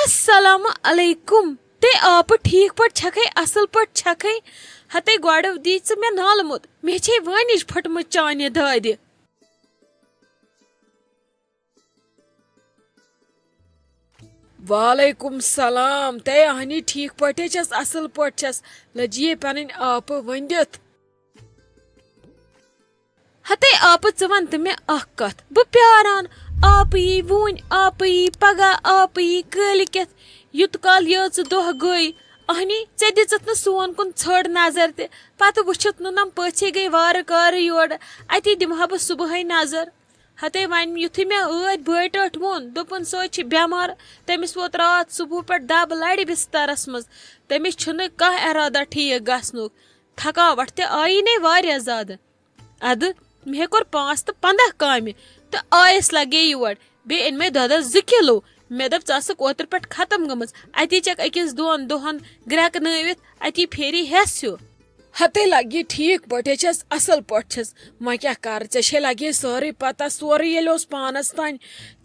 السلام علیکم تے آپ ٹھیک پٹ چھکے اصل پٹ چھکے ہتے گوڑو دی ژٕ مےٚ نالمُت مےٚ چھے وٲنِج پھٔٹمٕژ چانہِ دادِ وعلیکم السلام تے اہنی ٹھیک پٲٹھۍ چھس اصل پٲٹھۍ چھس لجیے پنٕنۍ آپہٕ ؤنِتھ ہتے آپہٕ ژٕ وَن تہٕ مےٚ اکھ کتھ بہٕ پیاران آپہٕ یی وُنۍ آپہٕ یی پگاہ آپہٕ یی کٲلۍکٮ۪تھ یوٗت کال یٲژٕ دۄہ گٔے اہنی ژےٚ دِژٕتھ نہٕ سون کُن ژھٔڑ نظر تہِ پتہٕ وٕچھِتھ نہٕ نم پٔژھۍ گٔے وارٕ کارٕ یورٕ اتی دِمہٕ ہا بہٕ صُبحٲے نظر ہتے وۄنۍ یُتھُے مےٚ ٲدۍ بٲے ٹٲٹھۍ ووٚن دوٚپُن سۄ چھِ بٮ۪مار تٔمِس ووت راتھ صُبحہٕ پٮ۪ٹھ دب لرِ بسترس منٛز تٔمِس چھُنہٕ کانٛہہ اِرادہ ٹھیٖک گژھنُک تھکاوٹ تہِ آیی نے واریاہ زیادٕ ادٕ مےٚ کوٚر 5 تہٕ 15 کامہِ تہٕ آیس لگے یور بیٚیہِ أنۍ مےٚ دۄدس 2 کِلوٗ مےٚ دوٚپ ژٕ ٲسٕکھ اوترٕ پٮ۪ٹھ ختم گٔمٕژ اتی چھکھ أکِس 2 دۄہن گرٛٮ۪کنٲوِتھ اتی پھیری ہٮ۪س ہیوٗ ہتے لگی ٹھیک پٲٹھۍ چھس اصل پٲٹھۍ چھس وۄنۍ کیٛاہ کرٕ ژےٚ چھے لگے سٲرٕے پتہ سورُے ییٚلہِ اوس پانس تانۍ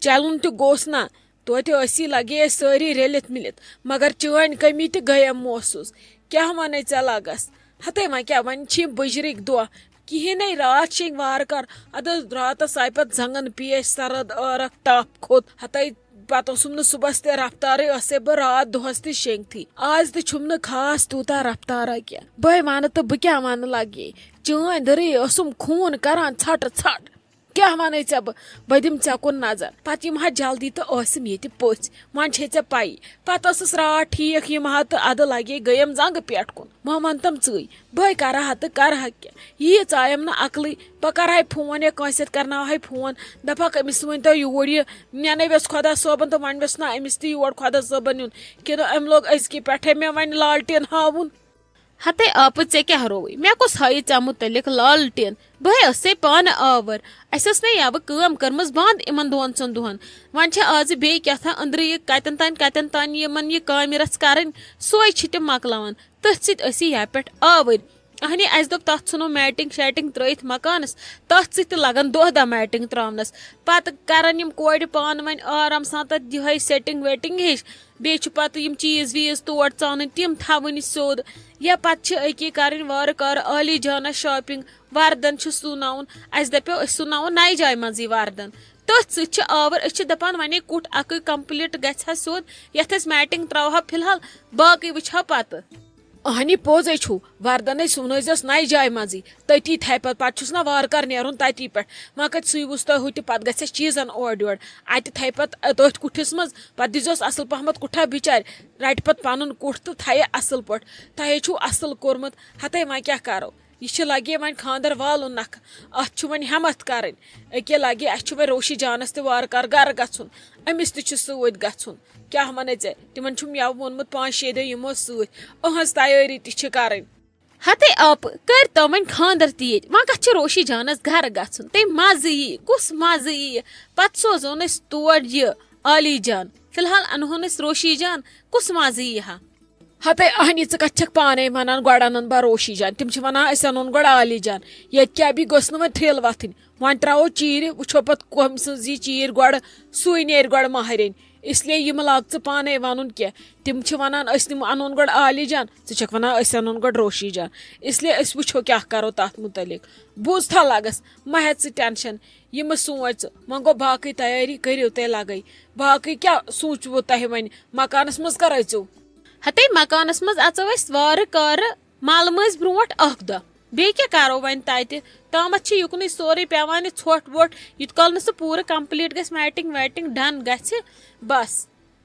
چلُن تہِ گوٚژھ نا توتہِ ٲسی لگے أسۍ سٲری رٔلِتھ مِلِتھ مگر چٲنۍ کٔمی تہِ گٔیم محسوٗس کیٛاہ ونے ژےٚ لگس ہتے وۄنۍ کیٛاہ وۄنۍ چھِ یِم بٕجرٕکۍ دۄہ کہیٖنۍ راتھ شیٚنۍ وارٕ کار ادٕ راتس آیہِ پتہٕ زنگن پیش سرد ٲرکھ ٹپھ کھوٚت ہتے پتہٕ اوسُم نہٕ صُبحس تہِ رفتارٕے ٲسے بہٕ راتھ دۄہس تہِ شیٚنگتھٕے آز تہِ چھُم نہٕ خاص تیوٗتاہ رفتارا کینٛہہ بٔے ونہٕ تہٕ بہٕ کیٛاہ ونہٕ لگے چٲنۍ دٔرٕے ٲسُم خوٗن کران ژھٹہٕ ژھٹ کیٛاہ ونے ژےٚ بہٕ دِمہٕ ژےٚ کُن نظر پتہٕ یِمہٕ ہا جلدی تہٕ ٲسِم ییٚتہِ پٔژھۍ وۄنۍ چھے ژےٚ پیی پتہٕ ٲسٕس راتھ ٹھیٖک یِمہٕ ہا تہٕ ادٕ لگے گٔیم زنگہٕ پٮ۪ٹھ کُن وۄنۍ ون تم ژٕے بٔے کرٕ ہا تہٕ کرٕ ہا کینٛہہ ییٖژ آیم نہٕ عقلٕے بہٕ کرہاے فون یا کٲنٛسہِ سۭتۍ کرناوہاے فون دپہاکھ أمِس ؤنۍتو یوٗرۍ یہِ نٮ۪نٲوِس خۄدا صٲبن تہٕ وۄنۍ ویوٚژھ نا أمِس تہِ یور خۄدا صٲبن یُن کِنہٕ أمۍ لوگ أزکہِ پٮ۪ٹھے مےٚ وۄنۍ لالٹیٖن ہاوُن ہتے آپہٕ ژےٚ کیٛاہ رووٕے مےٚ کُس ہایہِ ژےٚ مُتعلق لالٹیٖن بہٕ ٲسے پانہٕ آوٕر اسہِ ٲس نہ یَوٕ کٲم کٔرمٕژ بنٛد یِمن 2-3 دۄہن وۄنۍ چھِ آزٕ بیٚیہِ کیٛاہ أنٛدرٕ یہِ کتٮ۪ن تانۍ یِمن یہِ کامہِ رژھ کرٕنۍ سۄے چھِ تِم مۄکلاوان تٔتھۍ سۭتۍ ٲسی یَپہِ پٮ۪ٹھ آوٕرۍ اہنی اسہِ دوٚپ تتھ ژھٕنو میٹنگ شیٹنگ ترٲیِتھ مکانس تتھ سۭتۍ تہِ لگن دۄہ میٹنگ تراونس پتہٕ کرن یِم کورِ پانہٕ وۄنۍ آرام سان تتھ یِہے سیٹنگ ویٹنگ ہِش بیٚیہِ چھُ پتہٕ یِم چیٖز ویٖز تور ژانٕنۍ تِم تھاوٕنۍ سیوٚد یا پتہٕ چھِ أکی کرٕنۍ وارٕ کارٕ عالی جانس شاپنگ وردن چھُ سُوناوُن اسہِ دپیو أسۍ سُوناوو نَیہِ جایہِ منٛزٕے وردن تٔتھۍ سۭتۍ چھِ آوٕر أسۍ چھِ دپان وۄنۍ کُٹھ اکٕے کمپلیٖٹ گژھِ ہا سیوٚد یتھ أسۍ میٹنگ تراوہو فلحال باقٕے وٕچھ ہا پتہٕ اہنی پوٚزے چھُ وردنے سُونٲیزٮ۪س نَیہِ جایہِ منٛزٕے تٔتی تھایہِ پتہٕ چھُس نا وارٕ کار نیرُن تتی پٮ۪ٹھ وۄنۍ کتہِ سُوِوُس تۄہہِ ہُہ تہِ پتہٕ گژھٮ۪س چیٖزن اورٕ یورٕ اتہِ تھایہِ پتہٕ تٔتھۍ کُٹھِس منٛز پتہٕ دِزٮ۪س اصل پہمتھ کُٹھا بِچارِ رٹہِ پتہٕ پنُن کُٹھ تہٕ تھایہِ اصل پٲٹھۍ تۄہے چھُو اصل کوٚرمُت ہتے وۄنۍ کیٛاہ کرو یہِ چھِ لگے وۄنۍ خانٛدر والُن نکھٕ اتھ چھُ وۄنۍ ہٮ۪متھ کرٕنۍ أکیٛاہ لگے اسہِ چھُ وۄنۍ روشی جانس تہِ وارٕ کار گرٕ گژھُن أمِس تہِ چھُ سۭتۍ گژھُن کیٛاہ ونے ژےٚ تِمن چھُم یَوٕ ووٚنمُت 5-6 دۄہ یِمو سۭتۍ أہنٛز تیٲری تہِ چھِ کرٕنۍ ہتے آپہٕ کٔرۍتو وۄنۍ خانٛدر تہِ ییٚتہِ وۄنۍ کتھ چھُ روشی جانس گرٕ گژھُن تٔمۍ مزٕ یی کُس مزٕ یی پتہٕ سوزون أسۍ تور یہِ عالی جان فلحال انہون أسۍ روشی جان کُس مزٕ یی ہا ہتے اہنی ژٕ کتھ چھکھ پانے ونان گۄڈٕ انن بہٕ روشی جان تِم چھِ ونان أسۍ انون گۄڈٕ عالی جان ییٚتہِ کیٛاہ بیٚیہِ گٔژھ نہٕ وۄنۍ ٹھِل وتھٕنۍ وۄنۍ تراوو چیٖرِ وٕچھو پتہٕ کٔمۍ سٕنٛز یہِ چیٖر گۄڈٕ سُے نیرِ گۄڈٕ مہرٮ۪نۍ اسلیے یِم لاگ ژٕ پانے ونُن کینٛہہ تِم چھِ ونان أسۍ انون گۄڈٕ عالی جان ژٕ چھکھ ونان أسۍ انون گۄڈٕ روشی جان اسلیے أسۍ وٕچھو کیٛاہ کرو تتھ مُتعلق بوٗزتھا لگس مہ ہٮ۪ژ ژٕ ٹٮ۪نشن یِمہٕ سونٛچ ژٕ وۄنۍ گوٚو باقٕے تیٲری کٔرِو تُہۍ لگے باقٕے کیٛاہ سوٗنٛچوٕ تۄہہِ وۄنۍ مکانس منٛز کر أژِو ہتے مکانس منٛز اژو أسۍ وارٕ کارٕ مل مٲنٛزۍ برونٛٹھ 1 دۄہ بیٚیہِ کیٛاہ کرو وۄنۍ تتہِ تامتھ چھِ یُکنُے سورُے پیوان یہِ ژھۄٹھ وۄٹھ یوٗت کال نہٕ سُہ پوٗرٕ کمپلیٖٹ گژھِ میٹنگ ویٹنگ ڈن گژھِ بس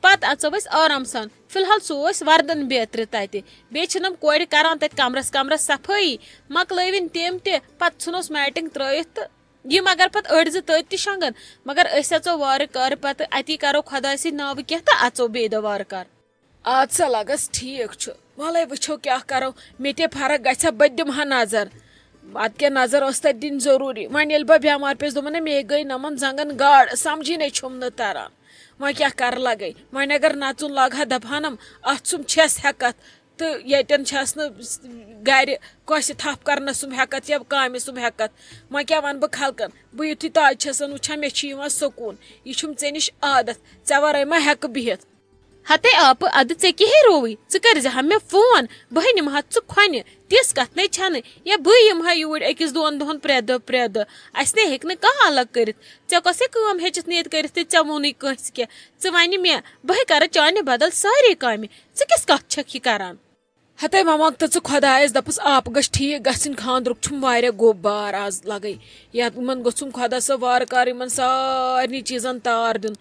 پتہٕ اژو أسۍ آرام سان فلحال سُوو أسۍ وردن بیترِ تتہِ بیٚیہِ چھِ نم کورِ کران تتہِ کمرس صفٲیی مۄکلٲوِنۍ تِم تہِ پتہٕ ژھٕنوس میٹنگ ترٲیِتھ تہٕ یِم اگر پتہٕ أڑۍ زٕ تٔتۍ تہِ شۄنگن مگر أسۍ اژو وارٕ کارٕ پتہٕ اتی کرو خۄداے سٕنٛدۍ ناوٕ کینٛہہ تہٕ اژو بیٚیہِ دۄہ وارٕ کار اد سا لگس ٹھیٖک چھُ وَلے وٕچھو کیٛاہ کرو مےٚ تہِ فرق گژھِ ہا بہٕ تہِ دِمہٕ ہا نظر ادٕ کیٛاہ نظر ٲس تتہِ دِنۍ ضروٗری وۄنۍ ییٚلہِ بہٕ بٮ۪مار پیٚیَس دوٚپُن نہ مے گٔے نمن زنگن گاڈ سمجھٕے چھُم نہٕ تران وۄنۍ کیٛاہ کرٕ لگے وۄنۍ اگر نژُن لاگہٕ ہا دپہانم اتھ سُم چھس ہٮ۪کتھ تہٕ ییٚتٮ۪ن چھس نہٕ گرِ کٲنٛسہِ تھپھ کرنس سُم ہٮ۪کتھ یا کامہِ سُم ہٮ۪کتھ وۄنۍ کیٛاہ ونہٕ بہٕ خلقن بہٕ یُتھُے تاج چھسن وٕچھان مےٚ چھُ یِوان سکوٗن یہِ چھُم ژےٚ نِش عادت ژےٚ ورٲے ما ہٮ۪کہٕ بِہِتھ ہتے آپ اد ے کہے روی ژٕ مے فون بہ نمہ ژھۄنہِ تِژھ کتھ نَے چھنہٕ یا بہٕ یِمہٕ ہا یوٗرۍ أکِس دۄن دۄہن پرٛٮ۪تھ دۄہ اَسہِ نَے ہیٚکہِ نہٕ کانٛہہ الگ کٔرِتھ ژےٚ کۄسے کٲم ہیٚچِتھ نہٕ ییٚتہِ کٔرِتھ تہٕ ژےٚ ووٚنُے کٲنٛسہِ کینٛہہ ژٕ وَنہِ مےٚ بہٕ کَرٕ چانہِ بدل سارے کامہِ ژٕ کِژھ کتھ چھکھ یہِ کران ہتے مما تہٕ ژٕ خۄدایس دپُس آپ گژھِ ٹھیٖک گژھٕنۍ خاندرُک چھُم واریاہ گوٚب بار آز لگے یتھ یِمن گوٚژھُم خۄدا صٲب وارٕ کارٕ یِمن سارنٕے چیٖزن تار دیُن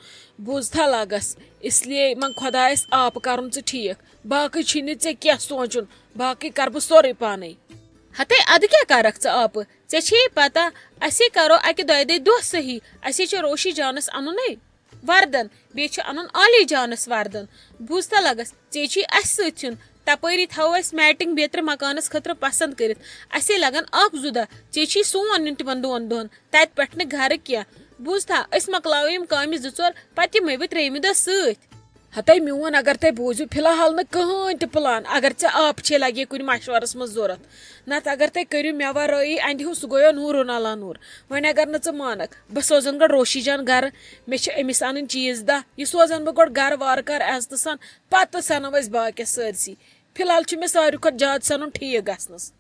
بوٗزتھا لگس اسلیے یِمن خۄدایس آپ کرُن ژٕ ٹھیٖک باقٕے چھُے نہٕ ژےٚ کینٛہہ سونٛچُن باقٕے کر بہٕ سورُے پانے ہتے ادٕ کیٛاہ کرکھ ژٕ آپہٕ ژےٚ چھے پتہ اسی کرو اکہِ دۄیہِ دۄہہِ دۄہ صحیح اسی چھُ روشی جانس انُنے وردن بیٚیہِ چھُ انُن عالی جانس وردن بوٗزتھا لگس ژےٚ چھُے اسہِ سۭتۍ یُن تپٲری تھاوو أسۍ میٹنگ بیترِ مکانس خٲطرٕ پسند کٔرِتھ اسی لگن 1-2 دۄہ ژےٚ چھُے سون یُن تِمن 2 دۄہن تتہِ پٮ۪ٹھ نہٕ گرٕ کینٛہہ بوٗزتھا أسۍ مۄکلاوو یِم کامہِ 2-4 پتہٕ یِمے بہٕ 3مہِ دۄہ سۭتۍ ہتے میون اگر تُہۍ بوٗزِو فی الحال نہٕ کٕہٕنۍ تہِ پلان اگر ژےٚ آپچے لگے کُنہِ مشورس منٛز ضوٚرتھ نتہٕ اگر تُہۍ کٔرِو مےٚ ورٲیی اندِ ہیوٗ سُہ گوٚو نوٗرُن علا نوٗر وۄنۍ اگر نہٕ ژٕ مانکھ بہٕ سوزن گۄڈٕ روشی جان گرٕ مےٚ چھِ أمِس انٕنۍ چیٖز 10 یہِ سوزن بہٕ گۄڈٕ گرٕ وارٕ کارٕ عزتہٕ سان پتہٕ سنو أسۍ باقیس سٲرسٕے فی الحال چھُ مےٚ ساروی کھۄتہٕ زیادٕ سنُن ٹھیٖک گژھنس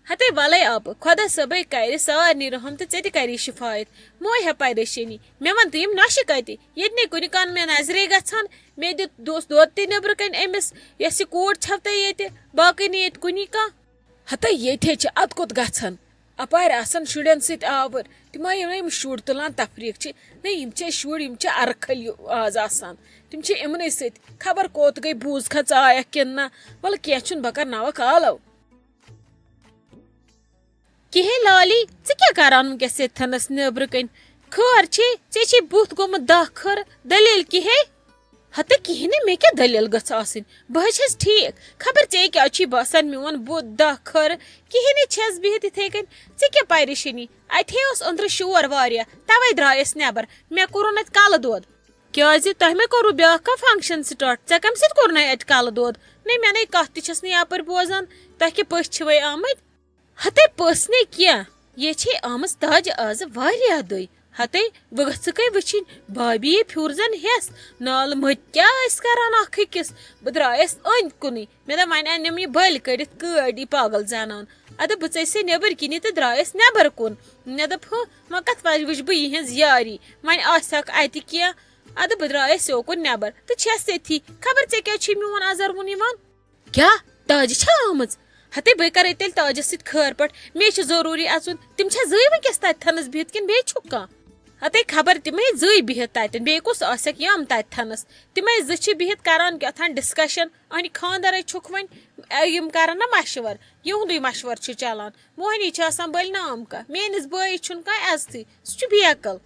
ہتے ولے آپہٕ خۄدا صٲبے کرِ سارنٕے رحم تہٕ ژےٚ تہِ کری شِفایت موے ہے پریشٲنی مےٚ ون تہٕ یِم نۄشہِ کتہِ ییٚتہِ نَے کُنہِ کان مےٚ نظرے گژھان مےٚ دیُت دۄد تہِ نیٚبرٕ کَنۍ أمِس یۄس یہِ کوٗر چھَوتے ییٚتہِ باقٕے نہٕ ییٚتہِ کُنی کانٛہہ ہتے ییٚتہِ چھِ ادٕ کوٚت گژھان اپارِ آسان شُرٮ۪ن سۭتۍ آوٕر تِمے یِم شُرۍ تُلان تفریٖق چھِ نہ یِم چھِ شُرۍ یِم چھِ ارکھٔلۍ آز آسان تِم چھِ یِمنٕے سۭتۍ خبر کوٚت گٔے بوٗز کھا ژایکھ کِنہٕ نہ وَلہٕ کینٛہہ چھُنہٕ بہٕ کرناوکھ آلو کِہے لالی ژٕ کیٛاہ کران وٕنکیٚس ییٚتھنس نیبرٕ کَنۍ خٲر چھے ژےٚ چھے بُتھ گوٚمُت داہ خٲر دٔلیٖل کِہے ہتے کِہیٖنۍ نہٕ مےٚ کیٛاہ دٔلیٖل گٔژھ آسٕنۍ بہٕ حظ چھَس ٹھیٖک خبر ژےٚ کیٛاہ چھُے باسان میون بُتھ داہ خٲر کِہیٖنۍ نہٕ چھَس بِہِتھ یِتھے کٔنۍ ژےٚ کیٛاہ پریشٲنی اَتہِ اوس أنٛدرٕ شور واریاہ تَوے درٛایَس نٮ۪بر مےٚ کوٚرُن اَتہِ کَلہٕ دود کیٛازِ تۄہہِ مےٚ کوٚروٕ بیٛاکھ کانٛہہ فنٛگشن سِٹاٹ ژےٚ کَمہِ سۭتۍ کوٚرنَے اَتہِ کَلہٕ دود نَے مےٚ نَے کَتھ تہِ چھَس نہٕ یپٲرۍ بوزان تۄہہِ کیٛاہ پٔژھۍ چھِوَے آمٕتۍ ہتے پٔژھۍ نَے کینٛہہ یے چھے آمٕژ تاجہِ آزٕ واریاہ دۄہ ہتے بہٕ گٔژھٕکھے وٕچھِنۍ بھابھی یے پھیوٗر ہٮ۪س نالہٕ مٔتۍ کیٛاہ ٲسۍ کران اکھ أکِس بہٕ درٛایس أنٛدۍ کُنٕے مےٚ دوٚپ وۄنۍ أنِم یہِ بٔلۍ کٔڑِتھ کٲڑۍ یہِ پاگل زنان ادٕ بہٕ ژٔجسے نیبٕرۍ کِنی تہٕ درٛایس نٮ۪بر کُن مےٚ دوٚپ وۄنۍ کتھ پٲٹھۍ وٕچھِ بہٕ یِہٕنٛز یاری وۄنۍ آسٮ۪کھ اَتہِ کینٛہہ ادٕ بہٕ درٛایس یوکُن نٮ۪بر تہٕ چھَس ییٚتھی خبر ژےٚ کیٛازِ چھُے میون ازروُن یِوان کیٛاہ تاجہِ چھا آمٕژ ہتے بہٕ کرے تیٚلہِ تاجس سۭتۍ خٲر پٲٹھۍ مےٚ چھُ ضروٗری اژُن تِم چھا زٕے وٕنکیٚس تتہِ بِہِتھ کِنہٕ بیٚیہِ چھُکھ کانٛہہ ہتے خبر تِمے زٕے بِہِتھ تتٮ۪ن بیٚیہِ کُس آسٮ۪کھ یِم تتہِ تِمے زٕ چھِ بِہِتھ کران کیٛاہتھان ڈسکشن أہنٛدِ خانٛدارے چھُکھ وۄنۍ یِم کران نا مشور یِہُنٛدُے مشور چھُ چلان موہنی چھِ آسان بٔلۍ نام کانٛہہ میٲنِس بٲیِس چھُنہٕ کانٛہہ عزتھٕے سُہ چھُ بیکل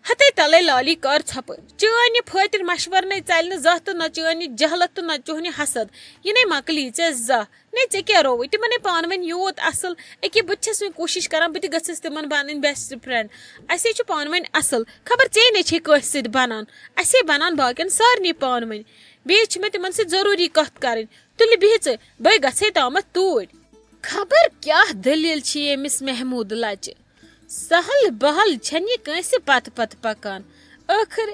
ہتے تلے لالی کر ژھۄپہٕ چٲنۍ یہِ پھٲتِر مشور نَے ژلہِ نہٕ زانٛہہ تہٕ نہ چٲنۍ یہِ جہلت تہٕ نہ چون یہِ حسد یہِ نَے مۄکلی ژےٚ زانٛہہ نَے ژےٚ کیٛاہ رووُے تِمن نَے پانہٕ ؤنۍ یوٗت اصٕل أکیاہ بہٕ تہِ چھَس وۄنۍ کوٗشش کران بہٕ تہِ گٔژھٕس تِمن بنٕنۍ بیسٹ فرینڈ اَسے چھُ پانہٕ ؤنۍ اصٕل خبر ژےٚ نَے چھے کٲنٛسہِ سۭتۍ بنان اَسے بنان باقین سارنٕے پانہٕ ؤنۍ بیٚیہِ چھِ مےٚ تِمن سۭتۍ ضروٗری کتھ کرٕنۍ تُلہِ بِہہِ ژٕ بہٕ گژھے تامتھ توٗرۍ خبر کیٛاہ دٔلیٖل چھِ ییٚمِس محموٗد لچہِ سہل بہل چھنہٕ یہِ کٲنٛسہِ پتہٕ پتہٕ پکان ٲخٕر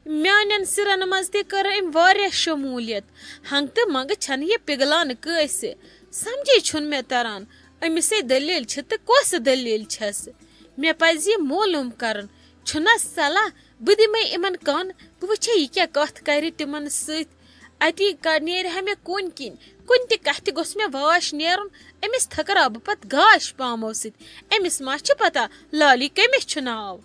میانٮ۪ن سِرن منٛز تہِ کٔر أمۍ واریاہ شموٗلیت ہنٛگہٕ تہٕ منٛگہٕ چھنہٕ یہِ پِگلان کٲنٛسہِ سمجھے چھُنہٕ مےٚ تران أمِسے دٔلیٖل چھِ تہٕ کۄس دٔلیٖل چھس مےٚ پزِ یہِ معلوٗم کرُن چھُنا صلاح بہٕ دِمے یِمن کن بہٕ وٕچھے یہِ کیٛاہ کتھ کرِ تِمن سۭتۍ اتی نیرِہا مےٚ کُنۍ کِنۍ کُنہِ تہِ کتھِ گوٚژھ مےٚ واش نیرُن أمِس تھکراو بہٕ پتہٕ گاش پامو سۭتۍ أمِس ما چھِ پتہ لالی کٔمِس چھُ ناو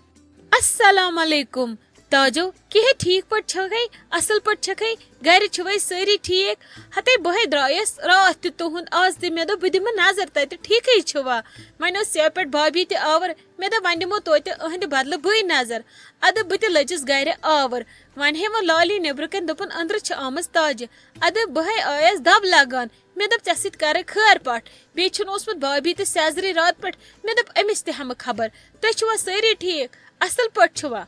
السلام علیکُم تاجو کِہے ٹھیٖک پٲٹھۍ چھکھے اصل پٲٹھۍ چھکھے گرِ چھِوے سٲری ٹھیٖک ہتے بہے درٛایس راتھ تہِ تُہُنٛد آز تہِ مےٚ دوٚپ بہٕ دِمہٕ نظر تتہِ ٹھیٖکھٕے چھِوا وۄنۍ ٲس یپہِ پٮ۪ٹھ بھابھی تہِ آوٕر مےٚ دوٚپ وۄنۍ دِمو توتہِ أہنٛدِ بدلہٕ بٕے نظر ادٕ بہٕ تہِ لٔجِس گرِ آوٕر وۄنۍ ہے وۄنۍ لالی نیبرٕ کَنۍ دوٚپُن أنٛدرٕ چھِ آمٕژ تاجہِ ادٕ بہے آیس دب لگان مےٚ دوٚپ ژےٚ سۭتۍ کرٕ خٲر پاٹھ بیٚیہِ چھُنہٕ اوسمُت بھابھی تہِ سیزرٕے راتہٕ پٮ۪ٹھ مےٚ دوٚپ أمِس تہِ ہٮ۪مہٕ خبر تُہۍ چھِوا سٲری ٹھیٖک اصل پٲٹھۍ چھِوا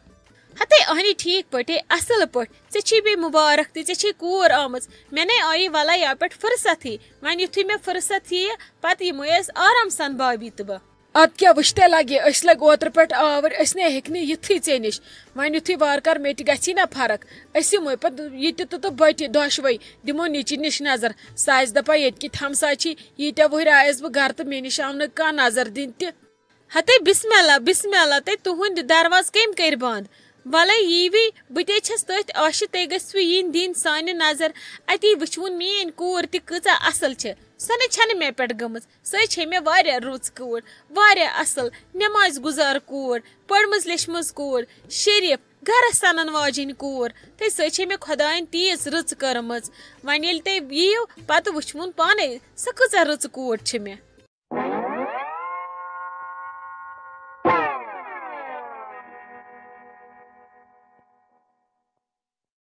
ہتے اہنی ٹھیٖک پٲٹھۍ اصل پٲٹھۍ ژےٚ چھی بیٚیہِ مُبارک تہِ ژےٚ چھے کوٗر آمٕژ مےٚ نَے آیی ولا یپہِ پٮ۪ٹھ فٕرست وۄنۍ یِتھُے مےٚ فٕرست یِیہِ پتہٕ یِمے أسۍ آرام سان بھابھی تہٕ بہٕ اد کیا وشتے لگی اس لگ اوتر پٹ آور اس نے ہیکنی یتھی ژے نش ون یتھی وار کار میٹ گژھی نا فرق اس یمو پت یہ تو بٹ دۄشوے دمو نیچی نش نظر سہ آسہِ دپان ییٚتہِ کِتھ ہمساے چھی ییٖتیاہ وٕہٕرۍ آیس بہٕ گرٕ تہٕ مےٚ نش آو نہٕ کانٛہہ نظر دِنہِ تہِ ہتے بسم اللہ تے تہند درواز کم کر بند ولے ییوی بہٕ چھس تٔتھۍ آشہِ تے گژھوٕ یِنۍ دِنۍ سانہِ نظر اتی وٕچھوُن میٲنۍ کوٗر تہِ کۭژاہ اصل چھِ سۄ نہ چھنہٕ مےٚ پٮ۪ٹھ گٔمٕژ سۄ چھے مےٚ واریاہ رٕژ کوٗر واریاہ اصل نٮ۪مازِ گُزار کوٗر پٔرمٕژ لیچھمٕژ کوٗر شریٖف گرس سنن واجیٚنۍ کوٗر تہٕ سۄ چھے مےٚ خۄدایَن تیٖژ رٕژ کٔرمٕژ وۄنۍ ییٚلہِ تُہۍ یِیِو پتہٕ وٕچھوُن پانے سۄ کۭژاہ رٕژ کوٗر چھِ مےٚ